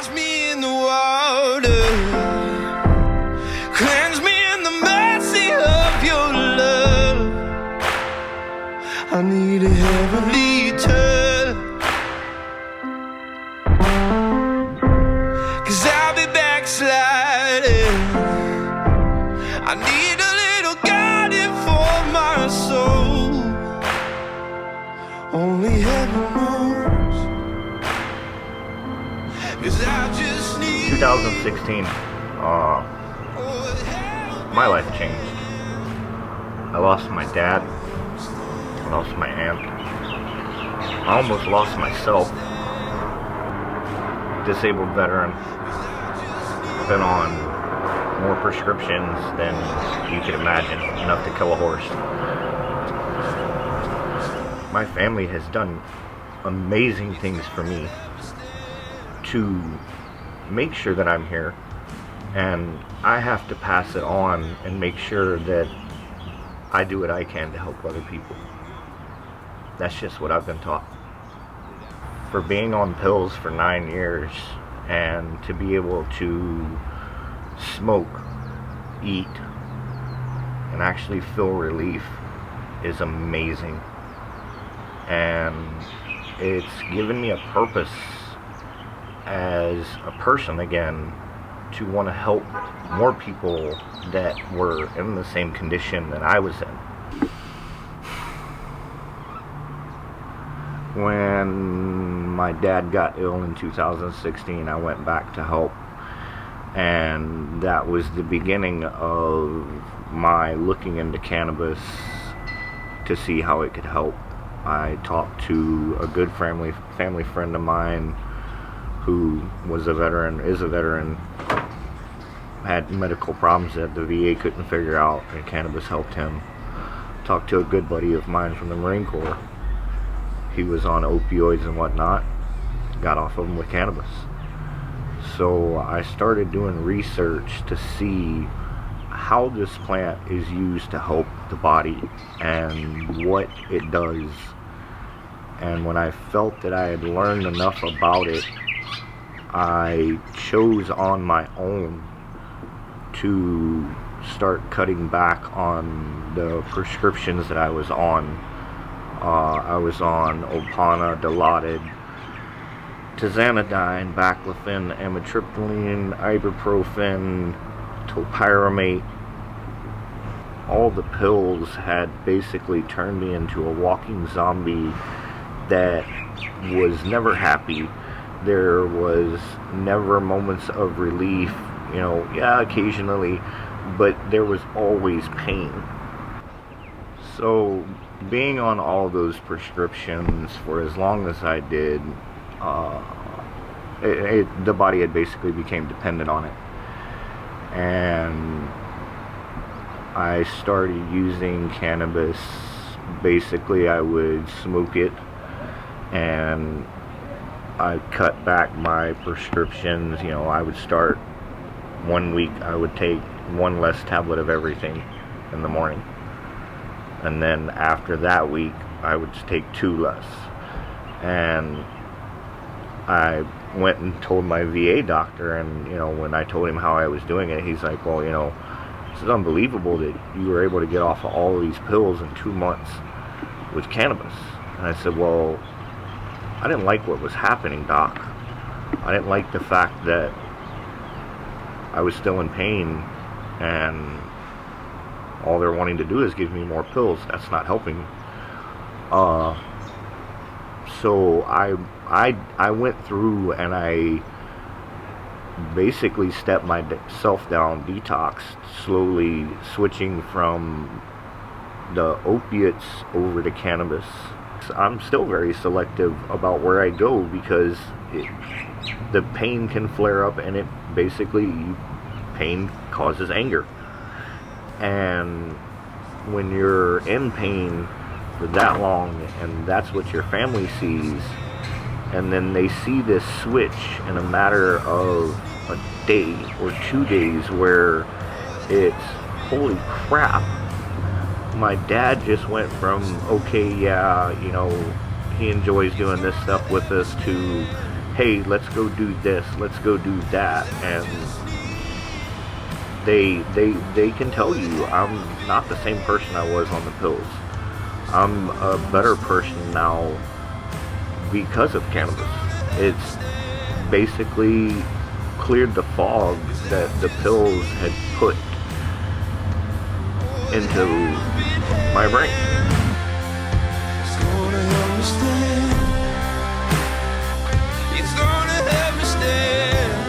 wash me in the water, cleanse me in the mercy of your love. I need a heavenly touch, 'cause I'll be backsliding. I need a little guiding for my soul. Only heaven knows, 'cause I just need 2016, my life changed. I lost my dad, I lost my aunt, I almost lost myself. Disabled veteran, been on more prescriptions than you could imagine, enough to kill a horse. My family has done amazing things for me to make sure that I'm here, and I have to pass it on and make sure that I do what I can to help other people. That's just what I've been taught. For being on pills for 9 years and to be able to smoke, eat, and actually feel relief is amazing. And it's given me a purpose as a person again to want to help more people that were in the same condition that I was in. When my dad got ill in 2016, I went back to help, and that was the beginning of my looking into cannabis to see how it could help. I talked to a good family friend of mine who was a veteran, is a veteran, had medical problems that the VA couldn't figure out, and cannabis helped him. Talked to a good buddy of mine from the Marine Corps. He was on opioids and whatnot, got off of them with cannabis. So I started doing research to see how this plant is used to help the body and what it does. And when I felt that I had learned enough about it, I chose on my own to start cutting back on the prescriptions that I was on. I was on Opana, Dilaudid, Tizanidine, Baclofen, amitriptyline, ibuprofen, topiramate. All the pills had basically turned me into a walking zombie that was never happy. There was never moments of relief, you know, yeah, occasionally, but there was always pain. So being on all those prescriptions for as long as I did, the body had basically became dependent on it. And I started using cannabis. Basically, I would smoke it, and I cut back my prescriptions. You know, I would start 1 week, I would take one less tablet of everything in the morning. And then after that week, I would take 2 less. And I went and told my VA doctor, and, you know, when I told him how I was doing it, he's like, well, you know, this is unbelievable that you were able to get off of all of these pills in 2 months with cannabis. And I said, well, I didn't like what was happening, doc. I didn't like the fact that I was still in pain, and all they're wanting to do is give me more pills. That's not helping. So I went through and I basically stepped myself down, detoxed, slowly switching from the opiates over to cannabis. I'm still very selective about where I go because the pain can flare up, and it basically, pain causes anger. And when you're in pain for that long, and that's what your family sees, and then they see this switch in a matter of a day or 2 days where it's, holy crap, my dad just went from, okay, yeah, you know, he enjoys doing this stuff with us, to hey, let's go do this, let's go do that, and they can tell you I'm not the same person I was on the pills. I'm a better person now because of cannabis. It's basically cleared the fog that the pills had put into my brain. It's gonna help me stand. It's gonna help me stand.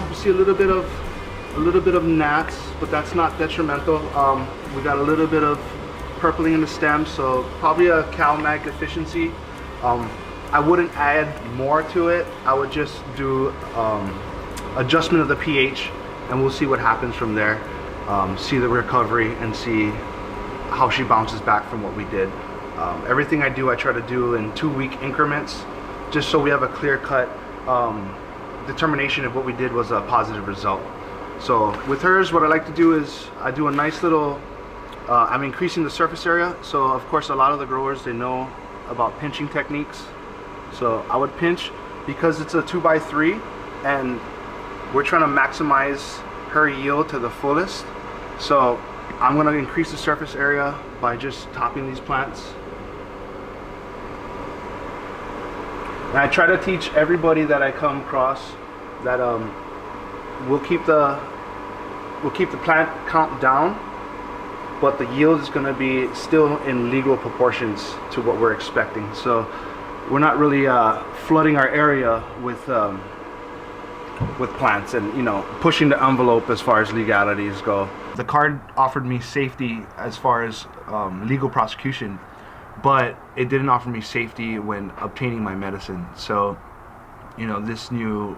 You see a little bit of gnats, but that's not detrimental. We got a little bit of purpling in the stem, so probably a CalMag deficiency. I wouldn't add more to it. I would just do adjustment of the pH, and we'll see what happens from there. See the recovery and see how she bounces back from what we did. Everything I do, I try to do in 2-week increments, just so we have a clear-cut determination if what we did was a positive result. So with hers, what I like to do is I do a nice little, I'm increasing the surface area. So of course a lot of the growers, they know about pinching techniques. So I would pinch because it's a 2x3 and we're trying to maximize her yield to the fullest. So I'm going to increase the surface area by just topping these plants. And I try to teach everybody that I come across that we'll keep the plant count down, but the yield is going to be still in legal proportions to what we're expecting. So we're not really flooding our area with plants and, you know, pushing the envelope as far as legalities go. The card offered me safety as far as legal prosecution, but it didn't offer me safety when obtaining my medicine. So, you know, this new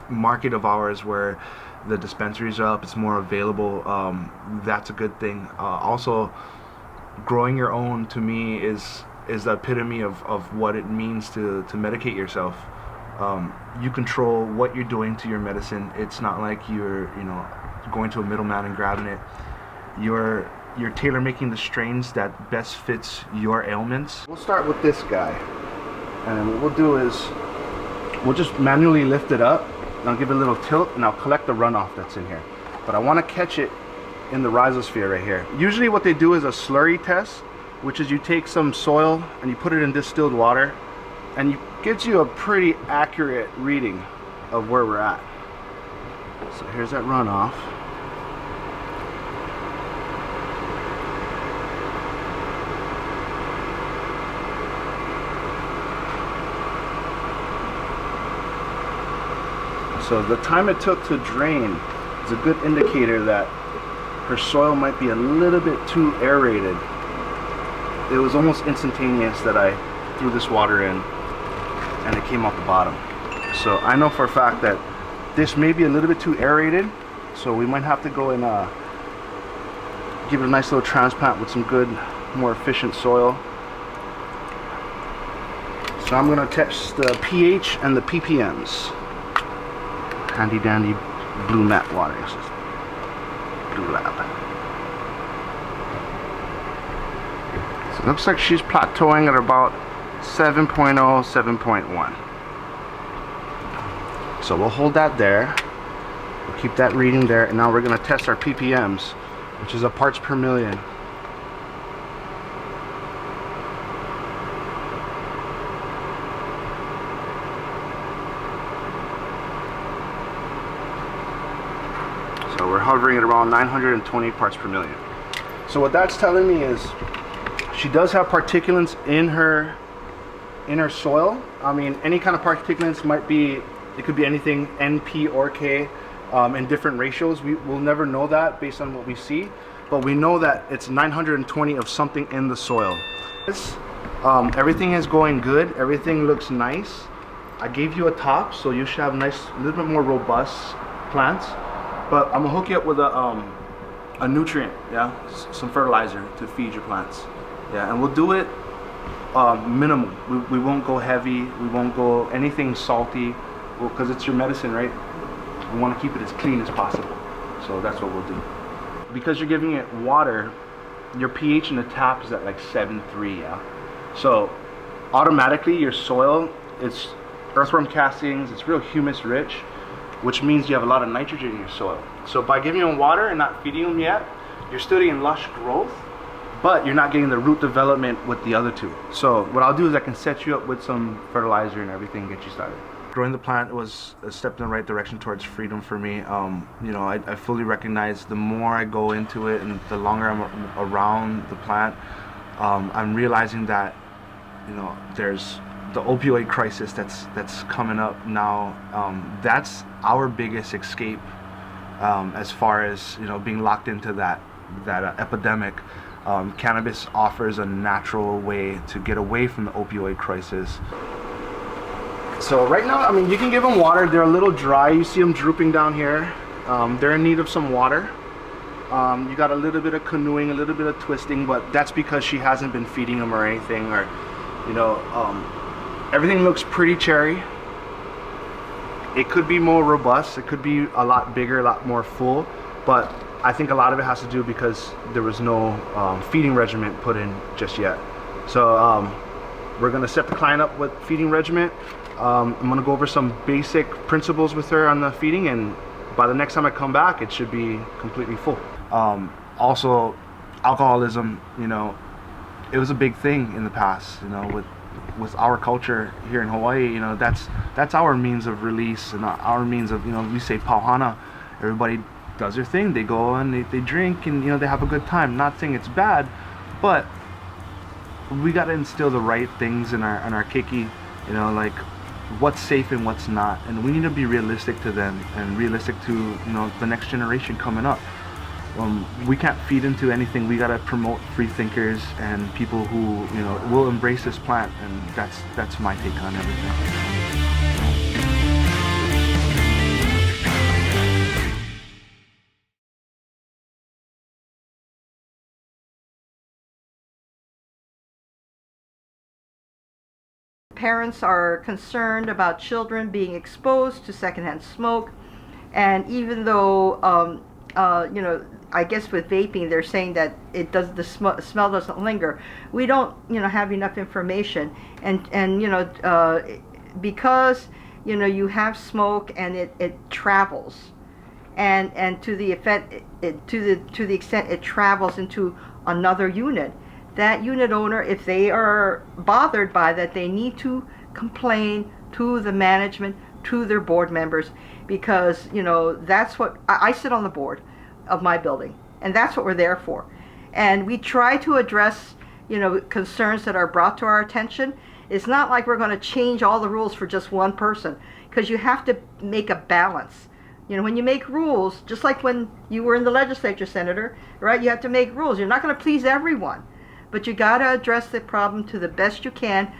market of ours where the dispensaries are up, it's more available, that's a good thing. Also, growing your own to me is the epitome of what it means to medicate yourself. You control what you're doing to your medicine. It's not like you're, you know, going to a middleman and grabbing it. You're tailor making the strains that best fits your ailments. We'll start with this guy, and what we'll do is we'll just manually lift it up, and I'll give it a little tilt, and I'll collect the runoff that's in here. But I want to catch it in the rhizosphere right here. Usually what they do is a slurry test, which is you take some soil and you put it in distilled water, and it gives you a pretty accurate reading of where we're at. So here's that runoff. So the time it took to drain is a good indicator that her soil might be a little bit too aerated. It was almost instantaneous that I threw this water in and it came out the bottom. So I know for a fact that this may be a little bit too aerated, so we might have to go and give it a nice little transplant with some good, more efficient soil. So I'm going to test the pH and the ppms. Handy dandy blue mat water. This is Blue Lab. So it looks like she's plateauing at about 7.0, 7.1. So we'll hold that there. We'll keep that reading there, and now we're going to test our ppms, which is a parts per million. So we're hovering at around 920 parts per million. So what that's telling me is she does have particulates in her soil. I mean, any kind of particulates might be, it could be anything, NP or K, in different ratios. We'll never know that based on what we see. but we know that it's 920 of something in the soil. Everything is going good. Everything looks nice. I gave you a top, so you should have nice, a little bit more robust plants. But I'm gonna hook you up with a nutrient, yeah, some fertilizer to feed your plants, yeah, and we'll do it minimum. We won't go heavy. We won't go anything salty, because it's your medicine, right? We want to keep it as clean as possible, so that's what we'll do. Because you're giving it water, your pH in the tap is at like 7.3, yeah. So automatically your soil, it's earthworm castings, it's real humus rich, which means you have a lot of nitrogen in your soil. So by giving them water and not feeding them yet, you're still getting lush growth, but you're not getting the root development with the other two. So what I'll do is I can set you up with some fertilizer and everything, get you started. Growing the plant was a step in the right direction towards freedom for me. You know, I fully recognize the more I go into it and the longer I'm around the plant, I'm realizing that, you know, there's the opioid crisis that's coming up now. That's our biggest escape as far as, you know, being locked into that epidemic. Cannabis offers a natural way to get away from the opioid crisis. So right now, I mean, you can give them water. They're a little dry. You see them drooping down here. They're in need of some water. You got a little bit of canoeing, a little bit of twisting, but that's because she hasn't been feeding them or anything, or, you know, everything looks pretty cherry. It could be more robust. It could be a lot bigger, a lot more full, but I think a lot of it has to do because there was no feeding regimen put in just yet. So we're gonna set the client up with feeding regimen. I'm gonna go over some basic principles with her on the feeding, and by the next time I come back, it should be completely full. Also, alcoholism, you know, it was a big thing in the past, you know, with our culture here in Hawaii. You know, that's our means of release and our means of, you know, we say pauhana. Everybody does their thing. They go and they drink, and, you know, they have a good time. Not saying it's bad, but we got to instill the right things in our keiki, you know, like what's safe and what's not, and we need to be realistic to them and realistic to, you know, the next generation coming up. We can't feed into anything. We got to promote free thinkers and people who, you know, will embrace this plant, and that's my take on everything. Parents are concerned about children being exposed to secondhand smoke, and even though you know, I guess with vaping they're saying that the smell doesn't linger. We don't, you know, have enough information, and you know, because, you know, you have smoke and it travels, and to the extent it travels into another unit. That unit owner, if they are bothered by that, they need to complain to the management, to their board members, because, you know, that's what I sit on the board of my building, and that's what we're there for. And we try to address, you know, concerns that are brought to our attention. It's not like we're going to change all the rules for just one person, because you have to make a balance. You know, when you make rules, just like when you were in the legislature, Senator, right? You have to make rules. You're not going to please everyone. But you got to address the problem to the best you can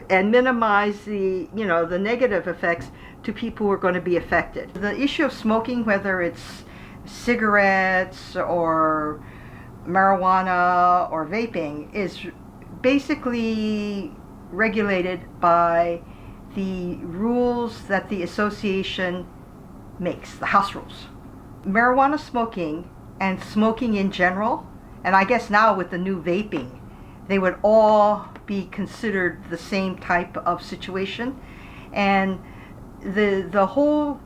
and minimize the, you know, the negative effects to people who are going to be affected. The issue of smoking, whether it's cigarettes or marijuana or vaping, is basically regulated by the rules that the association makes, the house rules. Marijuana smoking and smoking in general, and I guess now with the new vaping, they would all be considered the same type of situation. And the whole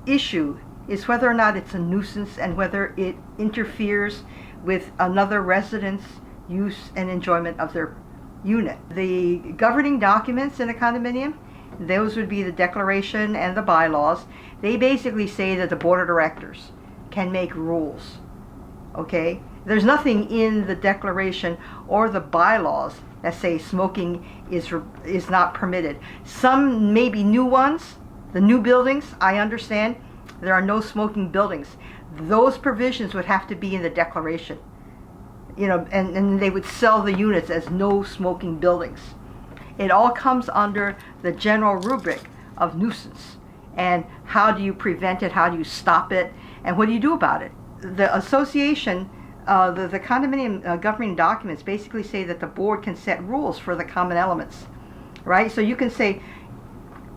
issue is whether or not it's a nuisance and whether it interferes with another resident's use and enjoyment of their unit. The governing documents in a condominium, those would be the declaration and the bylaws. They basically say that the board of directors can make rules. Okay? There's nothing in the declaration or the bylaws that say smoking is not permitted. Some maybe new ones, the new buildings, I understand there are no smoking buildings. those provisions would have to be in the declaration. And they would sell the units as no smoking buildings. It all comes under the general rubric of nuisance. And how do you prevent it? How do you stop it? And what do you do about it? The association, the condominium governing documents basically say that the board can set rules for the common elements, right? So you can say,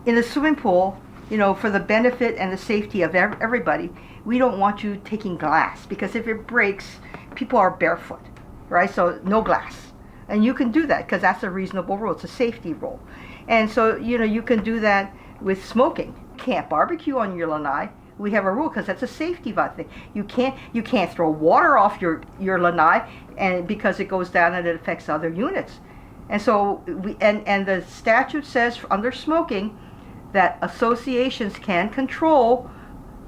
in the swimming pool, for the benefit and the safety of everybody, we don't want you taking glass, because if it breaks, people are barefoot, right? So no glass. And you can do that because that's a reasonable rule. It's a safety rule. And so, you can do that with smoking. You can't barbecue on your lanai. We have a rule because that's a safety thing. You can't throw water off your lanai, and because it goes down and it affects other units. And so and the statute says under smoking that associations can control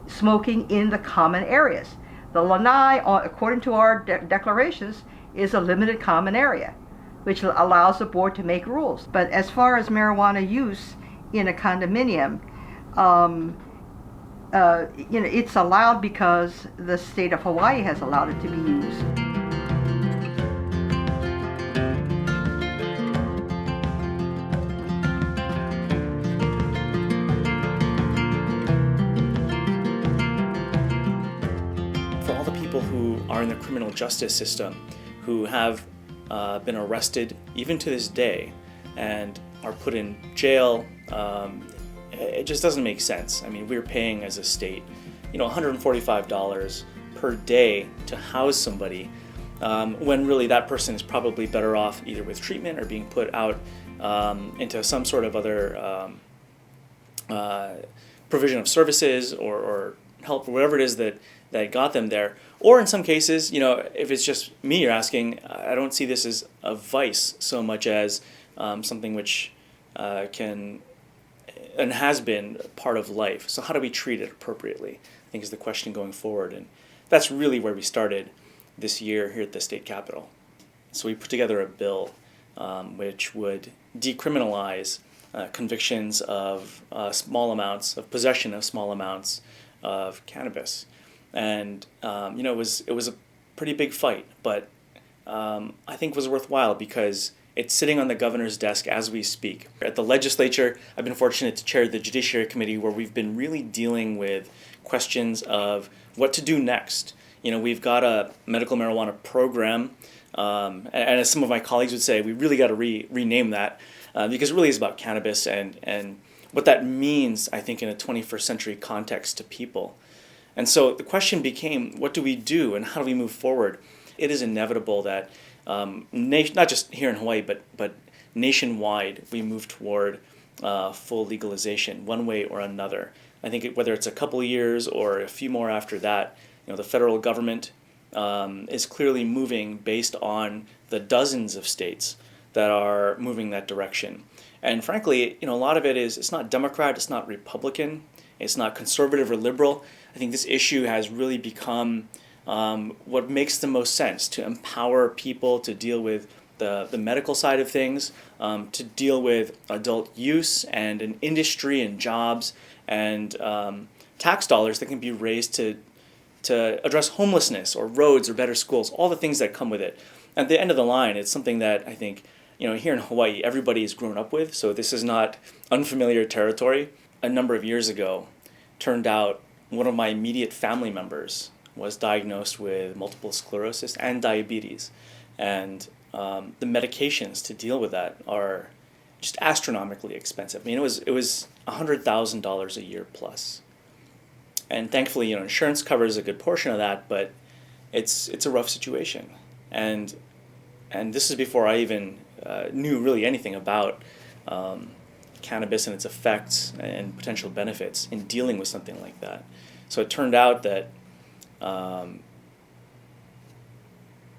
smoking in the common areas. The lanai, according to our declarations, is a limited common area, which allows the board to make rules. But as far as marijuana use in a condominium, it's allowed because the state of Hawaii has allowed it to be used. For all the people who are in the criminal justice system, who have been arrested even to this day and are put in jail, it just doesn't make sense. I mean, we're paying as a state, $145 per day to house somebody, when really that person is probably better off either with treatment or being put out into some sort of other provision of services or help, or whatever it is that got them there. Or in some cases, if it's just me you're asking, I don't see this as a vice so much as something which can and has been part of life. So how do we treat it appropriately, I think, is the question going forward. And that's really where we started this year here at the state capitol. So we put together a bill which would decriminalize convictions of small amounts of possession of small amounts of cannabis. And it was a pretty big fight, but I think it was worthwhile because it's sitting on the governor's desk as we speak. At the legislature, I've been fortunate to chair the Judiciary Committee, where we've been really dealing with questions of what to do next. We've got a medical marijuana program, and as some of my colleagues would say, we really got to rename that because it really is about cannabis and what that means, I think, in a 21st century context to people. And so the question became, what do we do and how do we move forward? It is inevitable that not just here in Hawaii, but nationwide, we move toward full legalization one way or another. I think whether it's a couple of years or a few more after that, the federal government is clearly moving based on the dozens of states that are moving that direction. And frankly, a lot of it is, it's not Democrat, it's not Republican, it's not conservative or liberal. I think this issue has really become what makes the most sense to empower people to deal with the medical side of things, to deal with adult use and an industry and jobs and tax dollars that can be raised to address homelessness or roads or better schools, all the things that come with it. At the end of the line, it's something that I think, here in Hawaii, everybody has grown up with, so this is not unfamiliar territory. A number of years ago, turned out one of my immediate family members was diagnosed with multiple sclerosis and diabetes. And the medications to deal with that are just astronomically expensive. I mean, it was $100,000 a year plus. And thankfully, insurance covers a good portion of that, but it's a rough situation. And this is before I even knew really anything about cannabis and its effects and potential benefits in dealing with something like that. So it turned out that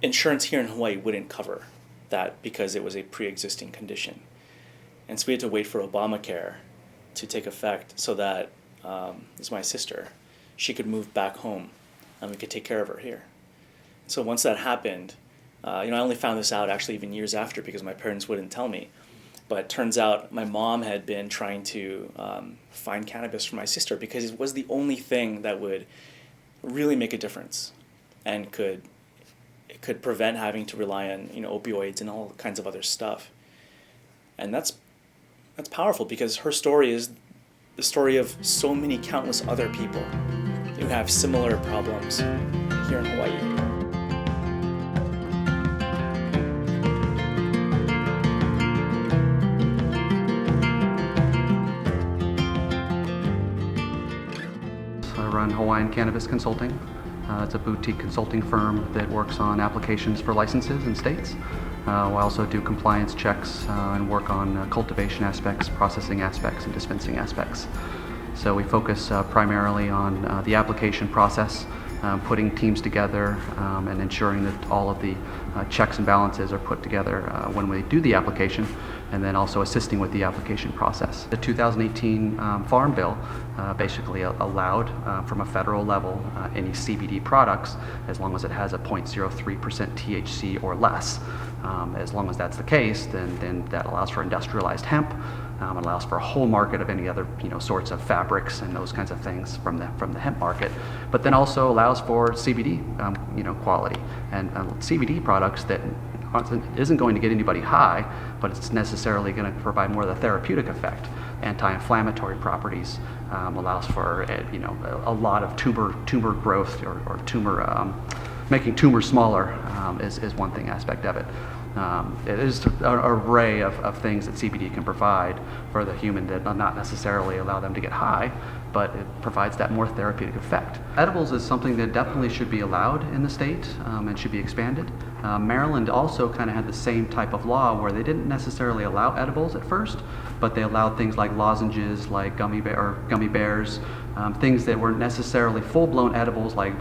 insurance here in Hawaii wouldn't cover that because it was a pre-existing condition. And so we had to wait for Obamacare to take effect so that this is my sister, she could move back home and we could take care of her here. So once that happened, I only found this out actually even years after because my parents wouldn't tell me. But it turns out my mom had been trying to find cannabis for my sister because it was the only thing that would really make a difference, and could prevent having to rely on opioids and all kinds of other stuff. And that's powerful, because her story is the story of so many countless other people who have similar problems here in Hawaii. I run Hawaiian Cannabis Consulting. It's a boutique consulting firm that works on applications for licenses in states. We also do compliance checks and work on cultivation aspects, processing aspects, and dispensing aspects. So we focus primarily on the application process, putting teams together and ensuring that all of the checks and balances are put together when we do the application, and then also assisting with the application process. The 2018 Farm Bill basically allowed from a federal level any CBD products, as long as it has a 0.03% THC or less. As long as that's the case, then that allows for industrialized hemp. It allows for a whole market of any other sorts of fabrics and those kinds of things from the hemp market, but then also allows for CBD quality and CBD products that isn't going to get anybody high, but it's necessarily going to provide more of the therapeutic effect. Anti-inflammatory properties, allows for a lot of tumor growth or tumor making tumors smaller is one thing aspect of it. It is an array of things that CBD can provide for the human that not necessarily allow them to get high, but it provides that more therapeutic effect. Edibles is something that definitely should be allowed in the state and should be expanded. Maryland also kind of had the same type of law where they didn't necessarily allow edibles at first, but they allowed things like lozenges, like gummy bears, things that weren't necessarily full-blown edibles like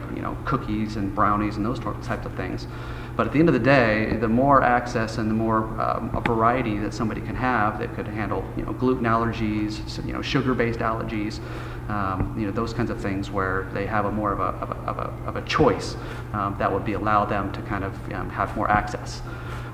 cookies and brownies and those types of things. But at the end of the day, the more access and the more a variety that somebody can have that could handle gluten allergies, sugar-based allergies, those kinds of things where they have a more of a choice that would allow them to kind of have more access.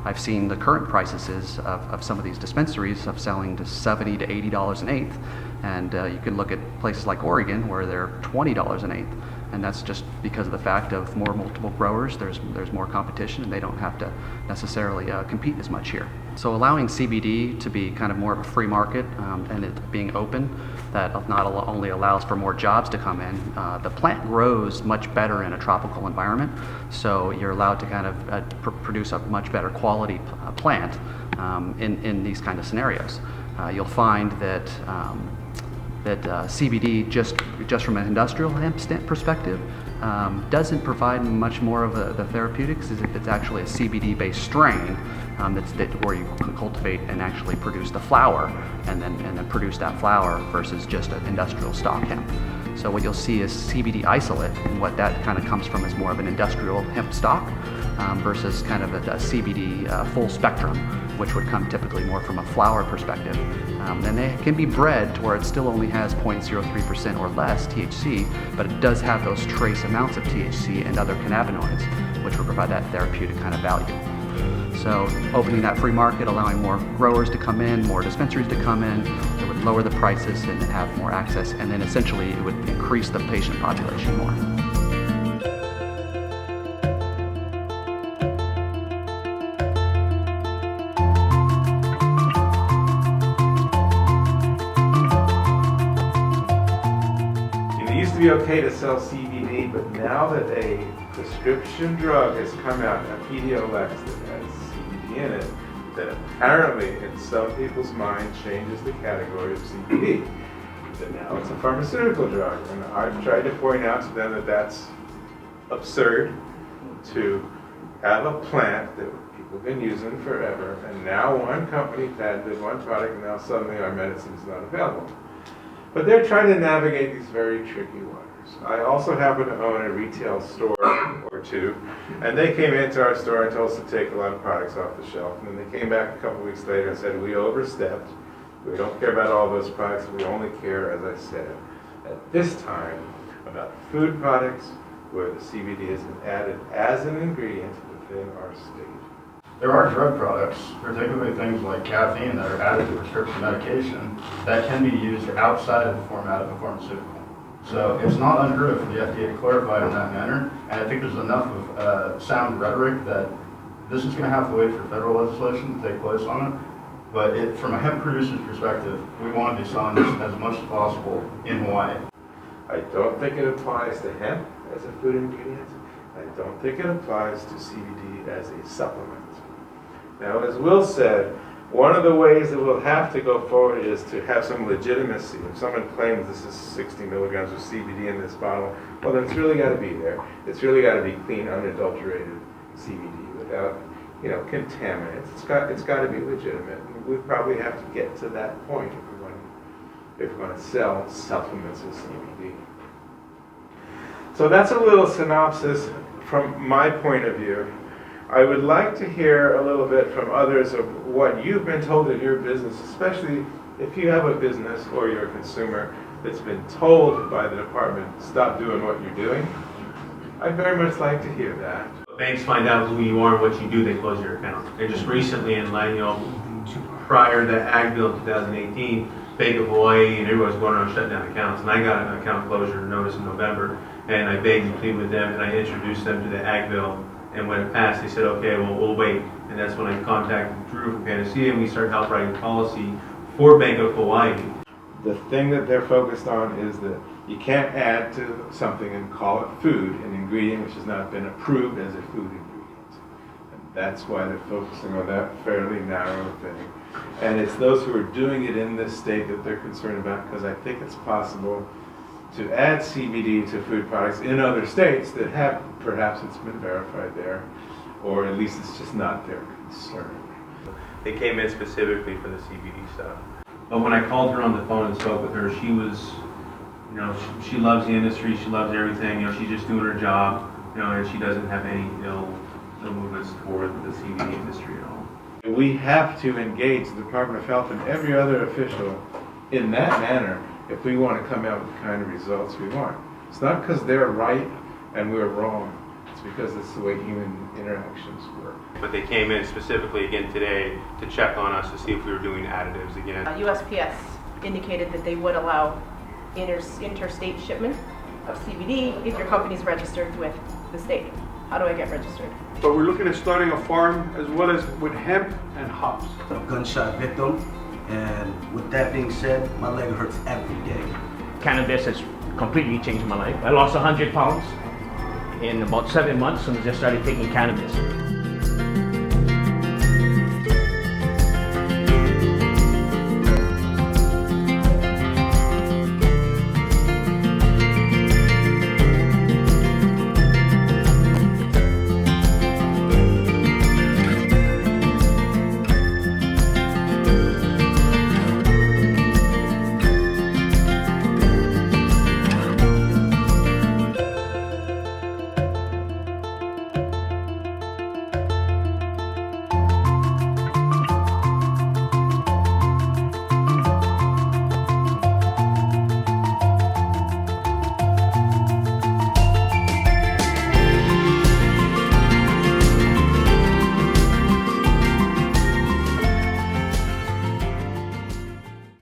I've seen the current prices of some of these dispensaries of selling to $70 to $80 an eighth, and you can look at places like Oregon where they're $20 an eighth. And that's just because of the fact of more multiple growers, there's more competition, and they don't have to necessarily compete as much here. So allowing CBD to be kind of more of a free market and it being open, that not only allows for more jobs to come in, the plant grows much better in a tropical environment, so you're allowed to kind of produce a much better quality plant in these kind of scenarios. You'll find that CBD, just from an industrial hemp perspective, doesn't provide much more of the therapeutics as if it's actually a CBD-based strain where you cultivate and actually produce the flower and then produce that flower versus just an industrial stock hemp. So what you'll see is CBD isolate, and what that kind of comes from is more of an industrial hemp stock versus kind of a CBD full spectrum, which would come typically more from a flower perspective. And they can be bred to where it still only has 0.03% or less THC, but it does have those trace amounts of THC and other cannabinoids, which would provide that therapeutic kind of value. So opening that free market, allowing more growers to come in, more dispensaries to come in, it would lower the prices and have more access, and then essentially it would increase the patient population more. It used to be okay to sell CBD, but now that a prescription drug has come out, a PDOX that has CBD in it, that apparently in some people's mind changes the category of CBD. That now it's a pharmaceutical drug, and I've tried to point out to them that that's absurd to have a plant that people have been using forever, and now one company patented one product, and now suddenly our medicine is not available. But they're trying to navigate these very tricky waters. I also happen to own a retail store or two, and they came into our store and told us to take a lot of products off the shelf. And then they came back a couple weeks later and said, we overstepped. We don't care about all those products. We only care, as I said, at this time, about food products where the CBD is added as an ingredient within our state. There are drug products, particularly things like caffeine, that are added to prescription medication that can be used outside of the format of a pharmaceutical. So it's not unheard of for the FDA to clarify in that manner, and I think there's enough of sound rhetoric that this is going to have to wait for federal legislation to take place on it. But from a hemp producer's perspective, we want to be selling this as much as possible in Hawaii. I don't think it applies to hemp as a food ingredient. I don't think it applies to CBD as a supplement. Now, as Will said, one of the ways that we'll have to go forward is to have some legitimacy. If someone claims this is 60 milligrams of CBD in this bottle, well, then it's really got to be there. It's really got to be clean, unadulterated CBD without, contaminants. It's got to be legitimate. And we probably have to get to that point if we're going to sell supplements of CBD. So that's a little synopsis from my point of view. I would like to hear a little bit from others of what you've been told in your business, especially if you have a business or you're a consumer that's been told by the department, stop doing what you're doing. I'd very much like to hear that. Banks find out who you are and what you do, they close your account. And just recently, prior to Ag Bill in 2018, Bank of Hawaii and everyone was going around shutting down accounts, and I got an account closure notice in November, and I begged and pleaded with them, and I introduced them to the Ag Bill. And when it passed, they said, okay, well, we'll wait. And that's when I contacted Drew from Panacea, and we started help writing policy for Bank of Hawaii. The thing that they're focused on is that you can't add to something and call it food, an ingredient which has not been approved as a food ingredient. And that's why they're focusing on that fairly narrow thing. And it's those who are doing it in this state that they're concerned about, because I think it's possible to add CBD to food products in other states that have, perhaps it's been verified there, or at least it's just not their concern. They came in specifically for the CBD stuff. But when I called her on the phone and spoke with her, she was, she loves the industry, she loves everything, she's just doing her job, and she doesn't have any ill movements toward the CBD industry at all. We have to engage the Department of Health and every other official in that manner if we want to come out with the kind of results we want. It's not because they're right and we're wrong. It's because it's the way human interactions work. But they came in specifically again today to check on us to see if we were doing additives again. USPS indicated that they would allow interstate shipment of CBD if your company's registered with the state. How do I get registered? But we're looking at starting a farm as well as with hemp and hops. A gunshot victim, and with that being said, my leg hurts every day. Cannabis has completely changed my life. I lost 100 pounds in about 7 months and just started taking cannabis.